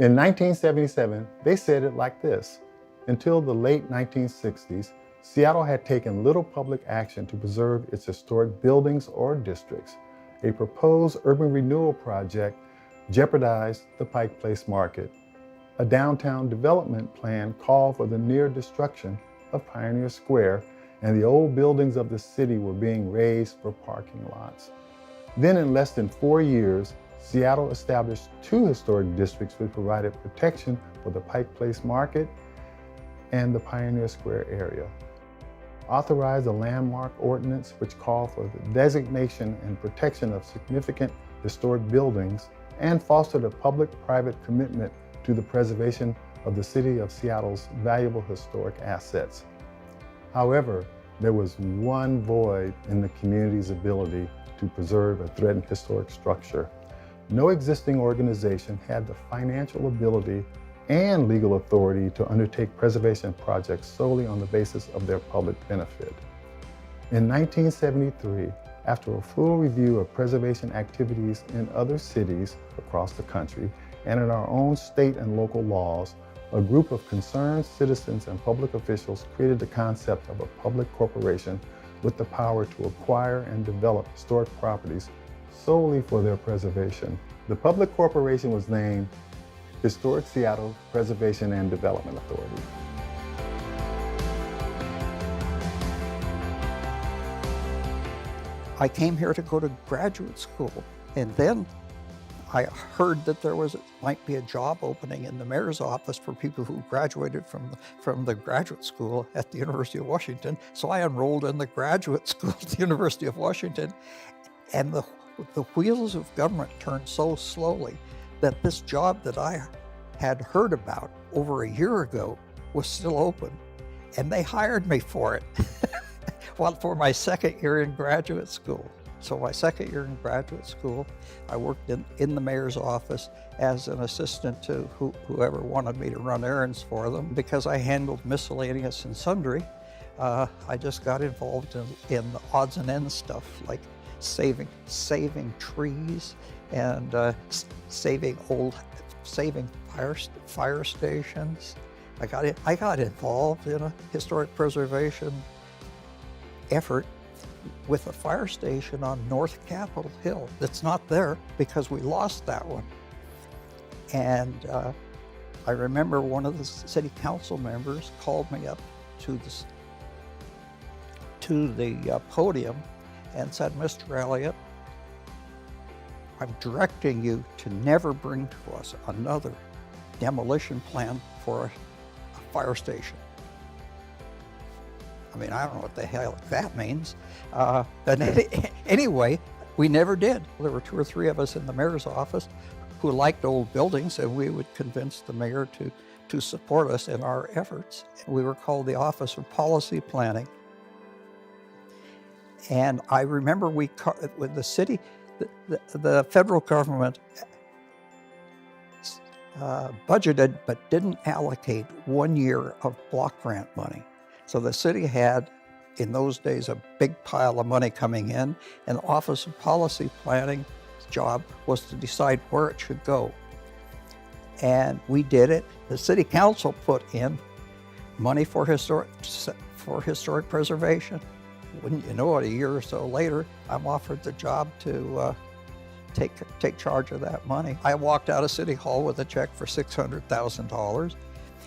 In 1977, they said it like this: until the late 1960s, Seattle had taken little public action to preserve its historic buildings or districts. A proposed urban renewal project jeopardized the Pike Place Market. A downtown development plan called for the near destruction of Pioneer Square, and the old buildings of the city were being razed for parking lots. Then in less than 4 years, Seattle established 2 historic districts which provided protection for the Pike Place Market and the Pioneer Square area. Authorized a landmark ordinance which called for the designation and protection of significant historic buildings, and fostered a public-private commitment to the preservation of the city of Seattle's valuable historic assets. However, there was one void in the community's ability to preserve a threatened historic structure. No existing organization had the financial ability and legal authority to undertake preservation projects solely on the basis of their public benefit. In 1973, after a full review of preservation activities in other cities across the country and in our own state and local laws, a group of concerned citizens and public officials created the concept of a public corporation with the power to acquire and develop historic properties solely for their preservation. The public corporation was named Historic Seattle Preservation and Development Authority. I came here to go to graduate school, and then I heard that there might be a job opening in the mayor's office for people who graduated from the graduate school at the University of Washington. So I enrolled in the graduate school at the University of Washington, and the wheels of government turned so slowly that this job that I had heard about over a year ago was still open, and they hired me for it. Well, for my second year in graduate school. So my second year in graduate school, I worked in the mayor's office as an assistant to whoever wanted me to run errands for them. Because I handled miscellaneous and sundry, I just got involved in the odds and ends stuff, like saving trees and saving fire stations. I got involved in a historic preservation effort with a fire station on North Capitol Hill that's not there because we lost that one. And I remember one of the city council members called me up to the podium and said, "Mr. Elliott, I'm directing you to never bring to us another demolition plan for a fire station." I mean, I don't know what the hell that means. Anyway, we never did. There were 2 or 3 of us in the mayor's office who liked old buildings, and we would convince the mayor to support us in our efforts. We were called the Office of Policy Planning. And I remember with the city, the federal government budgeted but didn't allocate 1 year of block grant money. So the city had, in those days, a big pile of money coming in, and the Office of Policy Planning's job was to decide where it should go. And we did it. The city council put in money for historic preservation. Wouldn't you know it, a year or so later, I'm offered the job to take charge of that money. I walked out of City Hall with a check for $600,000.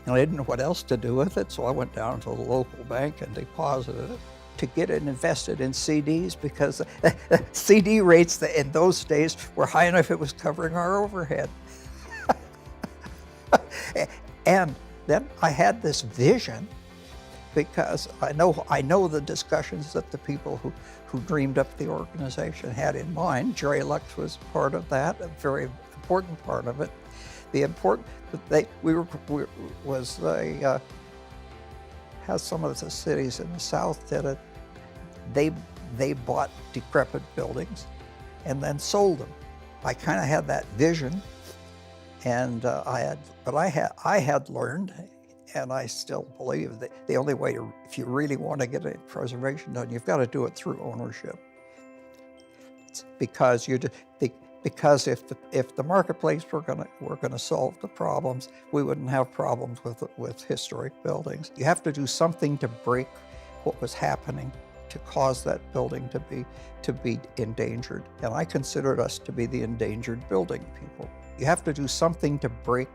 And I didn't know what else to do with it, so I went down to the local bank and deposited it to get it invested in CDs, because CD rates in those days were high enough it was covering our overhead. And then I had this vision, because I know the discussions that the people who dreamed up the organization had in mind. Jerry Lux was part of that, a very important part of it. Has some of the cities in the South did it. They bought decrepit buildings and then sold them. I kind of had that vision, and I had learned, and I still believe that the only way if you really want to get a preservation done, you've got to do it through ownership. Because Because if the marketplace were gonna solve the problems, we wouldn't have problems with historic buildings. You have to do something to break what was happening to cause that building to be endangered. And I considered us to be the endangered building people. You have to do something to break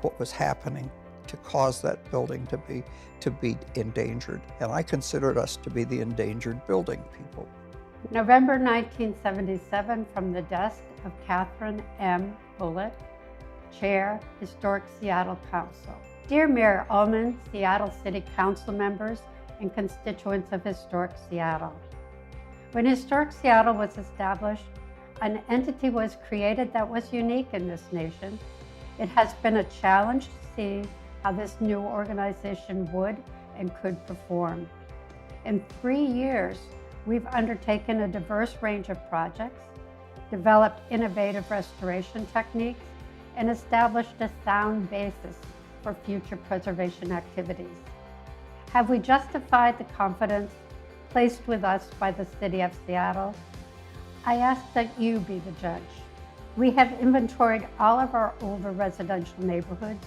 what was happening to cause that building to be endangered. And I considered us to be the endangered building people. November 1977, from the desk of Catherine M. Bullitt, Chair, Historic Seattle Council. Dear Mayor Ullman, Seattle City Council members, and constituents of Historic Seattle. When Historic Seattle was established, an entity was created that was unique in this nation. It has been a challenge to see how this new organization would and could perform. In 3 years, we've undertaken a diverse range of projects, developed innovative restoration techniques, and established a sound basis for future preservation activities. Have we justified the confidence placed with us by the City of Seattle? I ask that you be the judge. We have inventoried all of our older residential neighborhoods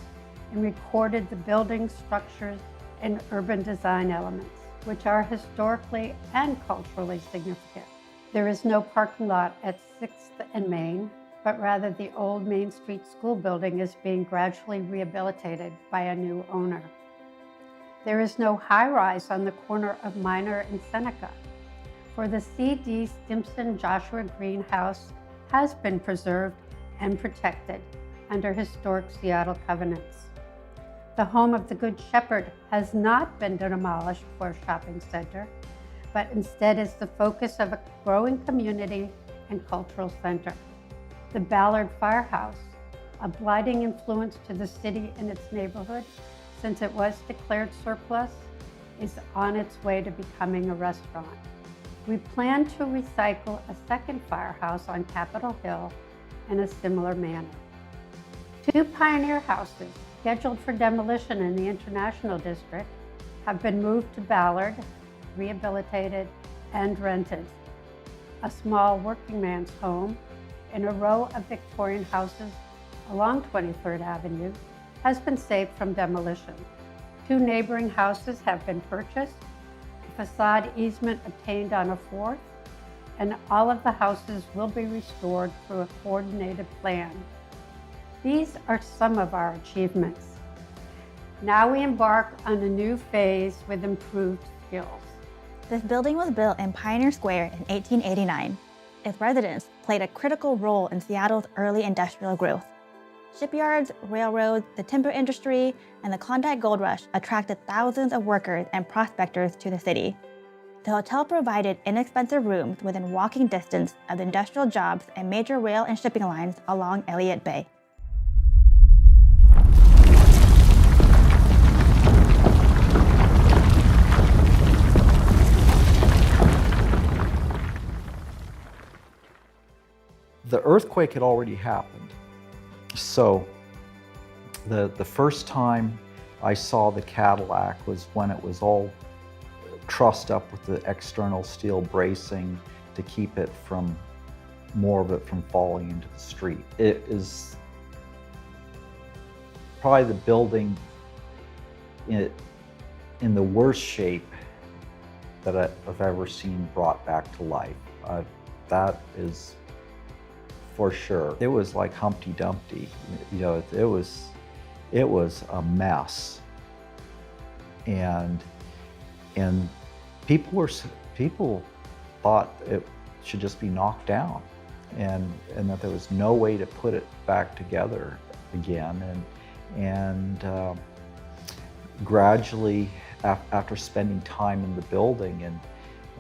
and recorded the buildings, structures, and urban design elements, which are historically and culturally significant. There is no parking lot at 6th and Main, but rather the old Main Street School building is being gradually rehabilitated by a new owner. There is no high-rise on the corner of Minor and Seneca, for the C.D. Stimpson Joshua Green House has been preserved and protected under historic Seattle covenants. The home of the Good Shepherd has not been demolished for a shopping center, but instead is the focus of a growing community and cultural center. The Ballard Firehouse, a blighting influence to the city and its neighborhood since it was declared surplus, is on its way to becoming a restaurant. We plan to recycle a second firehouse on Capitol Hill in a similar manner. 2 pioneer houses scheduled for demolition in the International District have been moved to Ballard, rehabilitated, and rented. A small working man's home in a row of Victorian houses along 23rd Avenue has been saved from demolition. 2 neighboring houses have been purchased, a facade easement obtained on a 4th, and all of the houses will be restored through a coordinated plan. These are some of our achievements. Now we embark on a new phase with improved skills. This building was built in Pioneer Square in 1889. Its residents played a critical role in Seattle's early industrial growth. Shipyards, railroads, the timber industry, and the Klondike Gold Rush attracted thousands of workers and prospectors to the city. The hotel provided inexpensive rooms within walking distance of the industrial jobs and major rail and shipping lines along Elliott Bay. The earthquake had already happened. So the first time I saw the Cadillac was when it was all trussed up with the external steel bracing to keep it from, more of it from falling into the street. It is probably the building in the worst shape that I've ever seen brought back to life. That is for sure. It was like Humpty Dumpty. You know, it was a mess, and people thought it should just be knocked down, and that there was no way to put it back together again. And gradually, after spending time in the building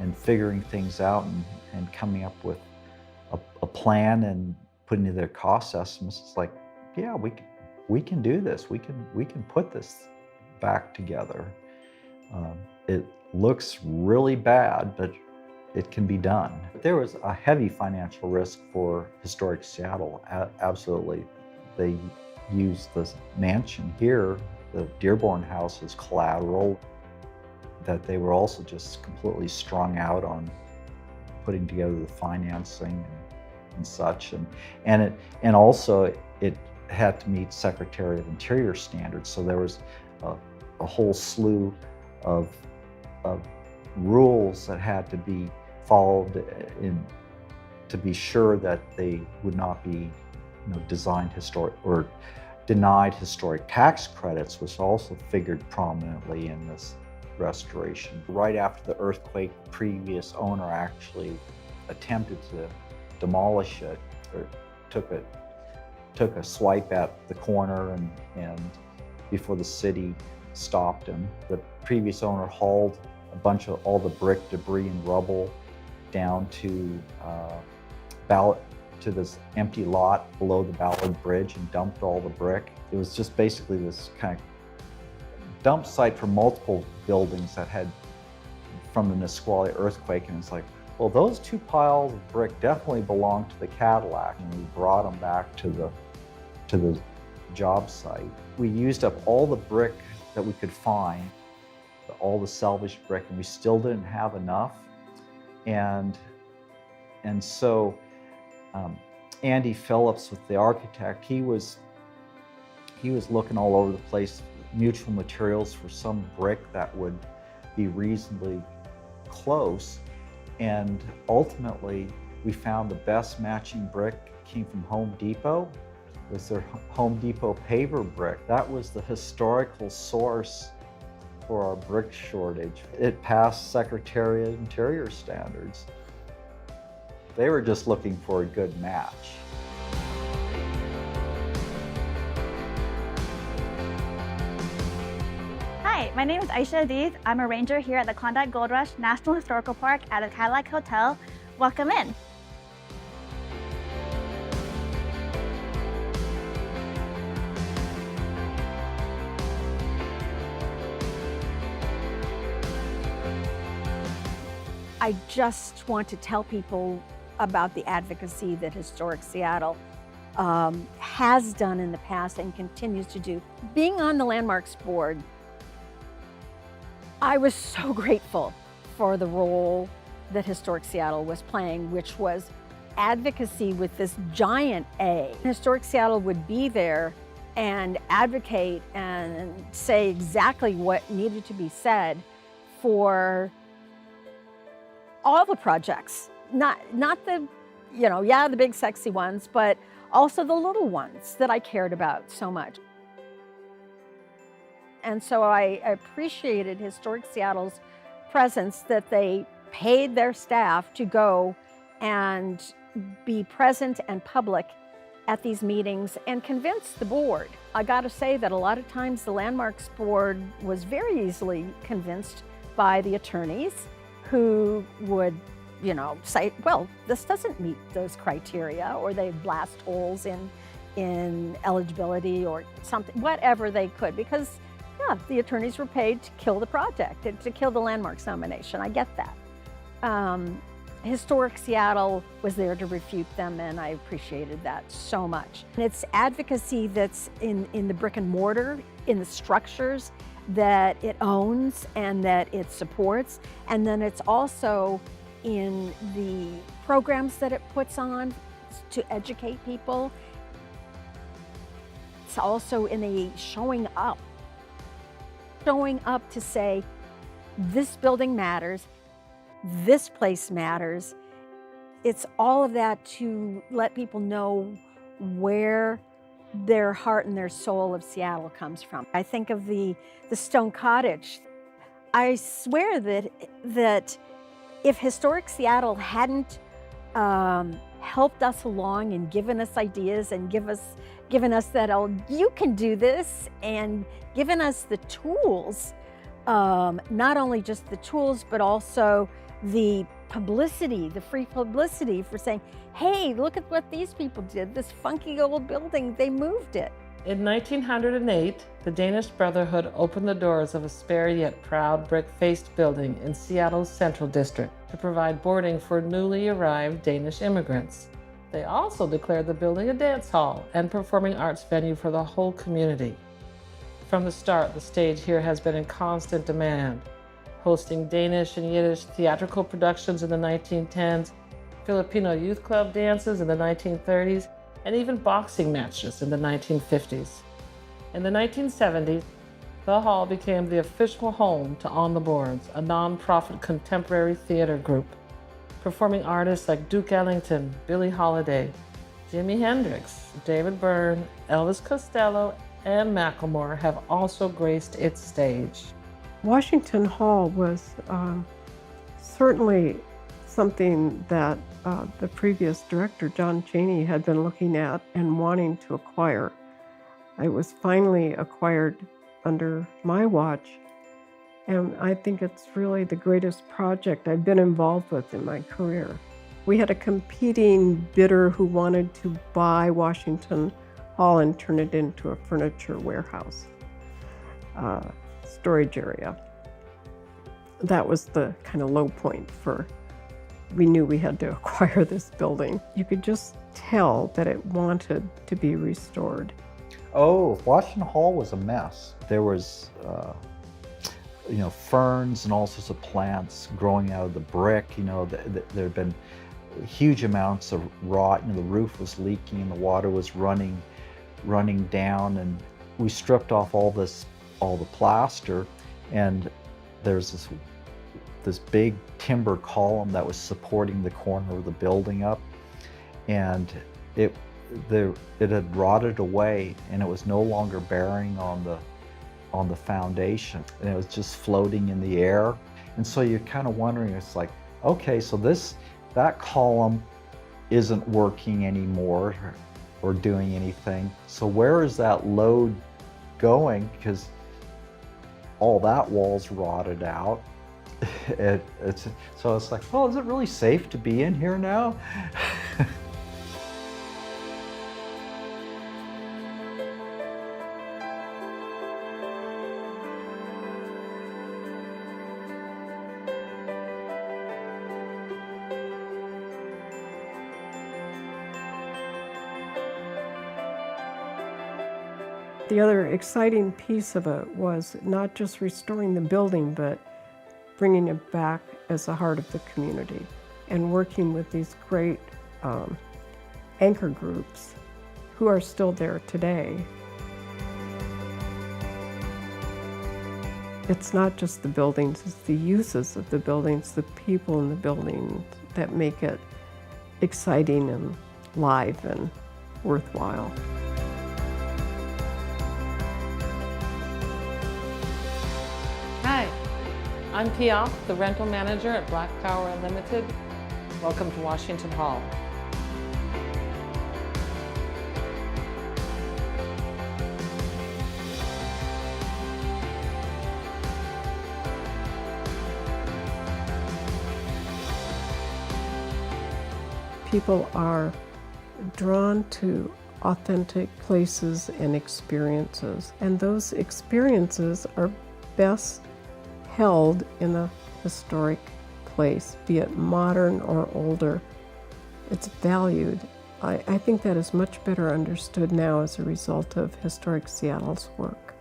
and figuring things out and coming up with a plan and putting together cost estimates, it's like, yeah, we can do this. We can put this back together. It looks really bad, but it can be done. There was a heavy financial risk for Historic Seattle, absolutely. They used the mansion here, the Dearborn House, as collateral, that they were also just completely strung out on putting together the financing and such, and also it had to meet Secretary of Interior standards. So there was a whole slew of rules that had to be followed to be sure that they would not be, designed historic or denied historic tax credits, which also figured prominently in this restoration. Right after the earthquake, previous owner actually attempted to demolish it, or took a swipe at the corner, and before the city stopped him. The previous owner hauled a bunch of all the brick, debris, and rubble down to this empty lot below the Ballard Bridge and dumped all the brick. It was just basically this kind of dump site for multiple buildings that had from the Nisqually earthquake, and it's like, well, those two piles of brick definitely belong to the Cadillac, and we brought them back to the job site. We used up all the brick that we could find, all the salvaged brick, and we still didn't have enough. And so Andy Phillips, with the architect, he was looking all over the place, mutual materials for some brick that would be reasonably close. And ultimately, we found the best matching brick came from Home Depot. It was their Home Depot paver brick. That was the historical source for our brick shortage. It passed Secretary of Interior standards. They were just looking for a good match. Hi, my name is Aisha Aziz. I'm a ranger here at the Klondike Gold Rush National Historical Park at the Cadillac Hotel. Welcome in. I just want to tell people about the advocacy that Historic Seattle has done in the past and continues to do. Being on the Landmarks Board, I was so grateful for the role that Historic Seattle was playing, which was advocacy with this giant A. Historic Seattle would be there and advocate and say exactly what needed to be said for all the projects, not the, the big sexy ones, but also the little ones that I cared about so much. And so I appreciated Historic Seattle's presence, that they paid their staff to go and be present and public at these meetings and convince the board. I gotta say that a lot of times the Landmarks Board was very easily convinced by the attorneys, who would, say, well, this doesn't meet those criteria, or they blast holes in eligibility or something, whatever they could, because the attorneys were paid to kill the project, to kill the Landmarks nomination. I get that. Historic Seattle was there to refute them, and I appreciated that so much. And it's advocacy that's in the brick and mortar, in the structures that it owns and that it supports, and then it's also in the programs that it puts on to educate people. It's also in the showing up to say, this building matters, this place matters. It's all of that to let people know where their heart and their soul of Seattle comes from. I think of the Stone Cottage. I swear that if Historic Seattle hadn't helped us along and given us ideas and given us that, oh, you can do this, and given us the tools, not only just the tools, but also the publicity, the free publicity for saying, hey, look at what these people did, this funky old building, they moved it. In 1908, the Danish Brotherhood opened the doors of a spare yet proud brick-faced building in Seattle's Central District to provide boarding for newly arrived Danish immigrants. They also declared the building a dance hall and performing arts venue for the whole community. From the start, the stage here has been in constant demand, hosting Danish and Yiddish theatrical productions in the 1910s, Filipino youth club dances in the 1930s, and even boxing matches in the 1950s. In the 1970s, the hall became the official home to On the Boards, a non-profit contemporary theater group. Performing artists like Duke Ellington, Billie Holiday, Jimi Hendrix, David Byrne, Elvis Costello, and Macklemore have also graced its stage. Washington Hall was certainly something that the previous director, John Chaney, had been looking at and wanting to acquire. It was finally acquired under my watch, and I think it's really the greatest project I've been involved with in my career. We had a competing bidder who wanted to buy Washington Hall and turn it into a furniture warehouse, storage area. That was the kind of low point we knew we had to acquire this building. You could just tell that it wanted to be restored. Oh, Washington Hall was a mess. There was, ferns and all sorts of plants growing out of the brick. There had been huge amounts of rot. The roof was leaking and the water was running down. And we stripped off all the plaster, and there's this big timber column that was supporting the corner of the building up, and it had rotted away, and it was no longer bearing on the foundation, and it was just floating in the air. And so you're kind of wondering, it's like, okay, so that column isn't working anymore or doing anything. So where is that load going? Because all that wall's rotted out. So it's like, oh, is it really safe to be in here now? The other exciting piece of it was not just restoring the building, but bringing it back as the heart of the community and working with these great anchor groups who are still there today. It's not just the buildings, it's the uses of the buildings, the people in the buildings that make it exciting and live and worthwhile. Hi, I'm Piaf, the rental manager at Black Power Unlimited. Welcome to Washington Hall. People are drawn to authentic places and experiences, and those experiences are best held in a historic place, be it modern or older. It's valued. I think that is much better understood now as a result of Historic Seattle's work.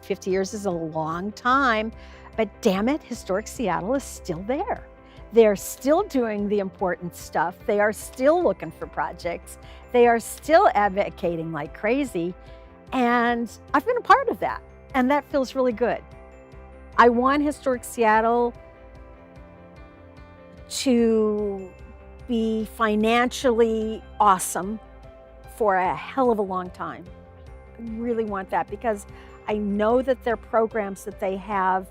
50 years is a long time, but damn it, Historic Seattle is still there. They're still doing the important stuff. They are still looking for projects. They are still advocating like crazy. And I've been a part of that, and that feels really good. I want Historic Seattle to be financially awesome for a hell of a long time. I really want that because I know that their programs that they have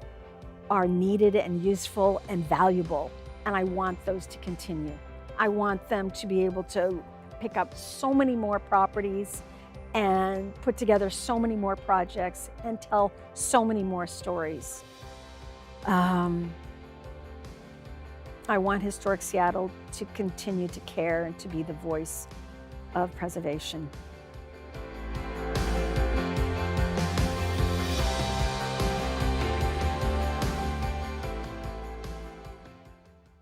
are needed and useful and valuable, and I want those to continue. I want them to be able to pick up so many more properties and put together so many more projects and tell so many more stories. I want Historic Seattle to continue to care and to be the voice of preservation.